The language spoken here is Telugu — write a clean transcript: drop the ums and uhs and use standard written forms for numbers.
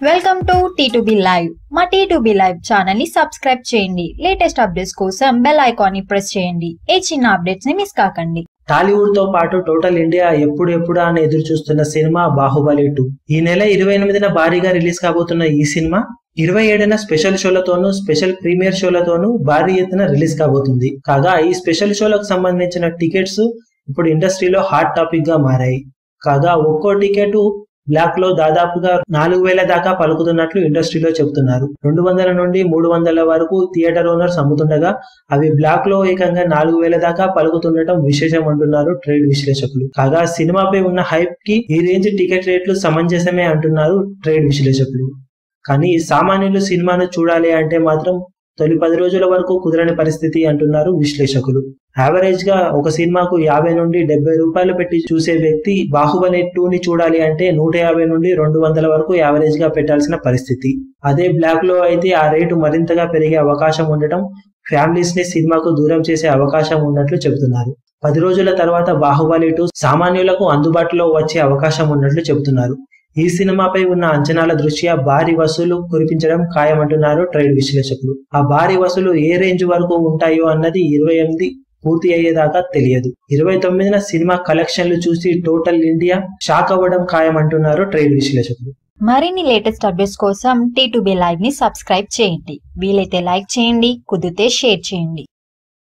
Welcome to T2B live. మా T2B లైవ్ ఛానల్ ని సబ్స్క్రైబ్ చేయండి. లేటెస్ట్ అప్డేట్స్ కోసం బెల్ ఐకాన్ ని ప్రెస్ చేయండి. ఏ చిన్న అప్డేట్స్ ని మిస్ కాకండి. టాలీవుడ్ తో పాటు టోటల్ ఇండియా ఎప్పుడెప్పుడా అని ఎదురు చూస్తున్న సినిమా బాహుబలి 2 ఈ నెల 28న భారీగా రిలీజ్ కాబోతున్న ఈ సినిమా 27న స్పెషల్ షోలతోనూ స్పెషల్ ప్రీమియర్ షోలతోనూ భారీ ఎత్తున రిలీజ్ కాబోతుంది. కాగా ఈ స్పెషల్ షోలకు సంబంధించిన టికెట్స్ ఇప్పుడు ఇండస్ట్రీలో హాట్ టాపిక్ గా మారాయి. కాగా ఒక్కో టికెట్ బ్లాక్ లో దాదాపుగా 4000 దాకా పలుకుతున్నట్లు ఇండస్ట్రీలో చెబుతున్నారు. 200 నుండి 300 వరకు థియేటర్ ఓనర్స్ అమ్ముతుండగా అవి బ్లాక్ లో ఏకంగా 4000 దాకా పలుకుతుండటం విశేషం అంటున్నారు ట్రేడ్ విశ్లేషకులు. కాగా సినిమాపై ఉన్న హైప్ కి ఈ రేంజ్ టికెట్ రేట్లు సమంజసమే అంటున్నారు ట్రేడ్ విశ్లేషకులు. కానీ సామాన్యులు సినిమాను చూడాలి అంటే మాత్రం తొలి 10 రోజుల వరకు కుదరని పరిస్థితి అంటున్నారు విశ్లేషకులు. యావరేజ్ గా ఒక సినిమాకు 50 నుండి 70 రూపాయలు పెట్టి చూసే వ్యక్తి బాహుబలి 2 ని చూడాలి అంటే 150 నుండి 200 వరకు యావరేజ్ గా పెట్టాల్సిన పరిస్థితి. అదే బ్లాక్ లో అయితే ఆ రేటు మరింతగా పెరిగే అవకాశం ఉండటం ఫ్యామిలీస్ ని సినిమాకు దూరం చేసే అవకాశం ఉన్నట్లు చెబుతున్నారు. 10 రోజుల తర్వాత బాహుబలి 2 సామాన్యులకు అందుబాటులో వచ్చే అవకాశం ఉన్నట్లు చెబుతున్నారు. ఈ సినిమాపై ఉన్న అంచనాల దృష్ట్యా భారీ వసూలు కురిపించడం ఖాయమంటున్నారు ట్రేడ్ విశ్లేషకులు. ఆ భారీ వసూలు ఏ రేంజ్ వరకు ఉంటాయో అన్నది 28 పూర్తి అయ్యేదాకా తెలియదు. 29న సినిమా కలెక్షన్లు చూసి టోటల్ ఇండియా షాక్ అవ్వడం ఖాయమంటున్నారు ట్రేడ్ విశ్లేషకులు. మరిన్ని లేటెస్ట్ అప్డేట్స్ కోసం T2B లైవ్ ని సబ్స్క్రైబ్ చేయండి. వీలైతే లైక్ చేయండి, కుదిరితే షేర్ చేయండి.